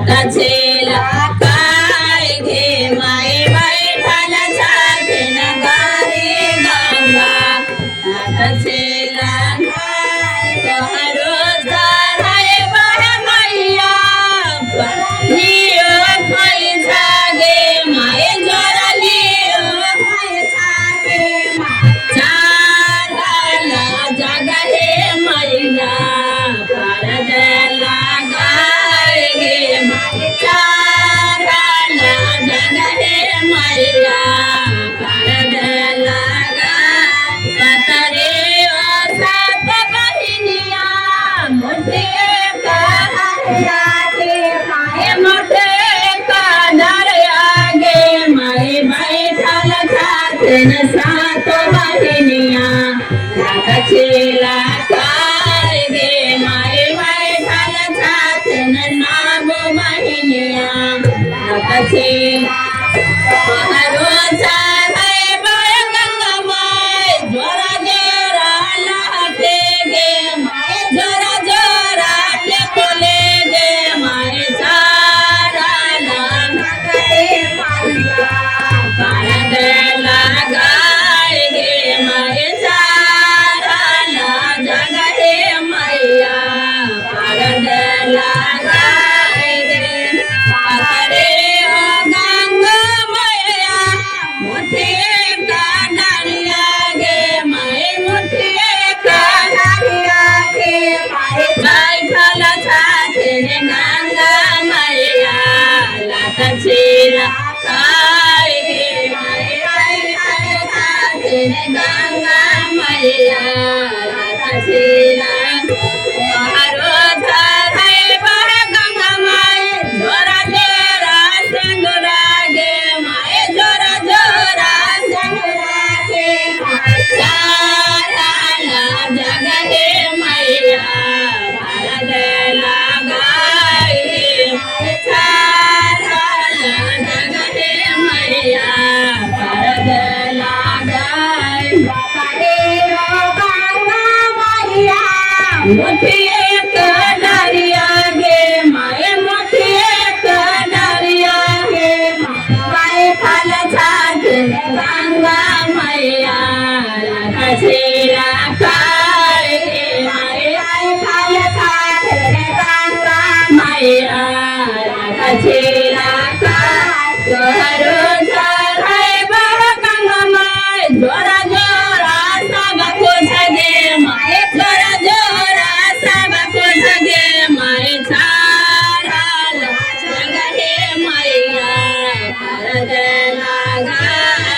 छेला काय घे माय बैठल छातीन गारे गंगा छेला तोहरो धराय बह मैया लियो पैसा गे माय जोरा लियो पैसा गे चारल जगहे मैया परद लगाय गे माय चारल जगहे मैया परद लगा कतरे ओ सात बहिनिया मुझे कहया के माय मुझे कादर आगे माय बैठल छातीन सात बहिनिया छेला काय गे माय बैठल छातीन नाग बहिनिया छेला तोहरो चाहे बड़ गंगामाय जोरा जोरा लहटे गे माय जोरा जोरा बोले गे माय सारा लहटे मैया परद लगाय गे माय सारा जगहे मैया परद लगाय गे पकड़े ओ गंगा मैया मुठे का डालिया गे माय मुठे का डालिया गे माय बैठल छातीन गंगा मैया लात छेला काय गे माय बैठल छातीन गंगा मैया लात छेला तोहरो धराय बह गंगा माय जोरा जोरा सिंदूरा गे माय जोरा जोरा सिंदूरा गे चारल जगहे मैया परद लगाय गे माय चारल जगहे मैया परद लगाय पकड़े ओ गंगा मैया मुठिए का डरिया गे माय मुठिए का डरिया गे माय फल छातीन गंगा मैया छेला काय गे माय फल छातीन गंगा मैया छेला काय तोहरो धराय बह गंगा माय जोरा जोरा सब कुछ गे माय जोरा जोरा सब कुछ गे माय चारल जगहे मैया परद लगाय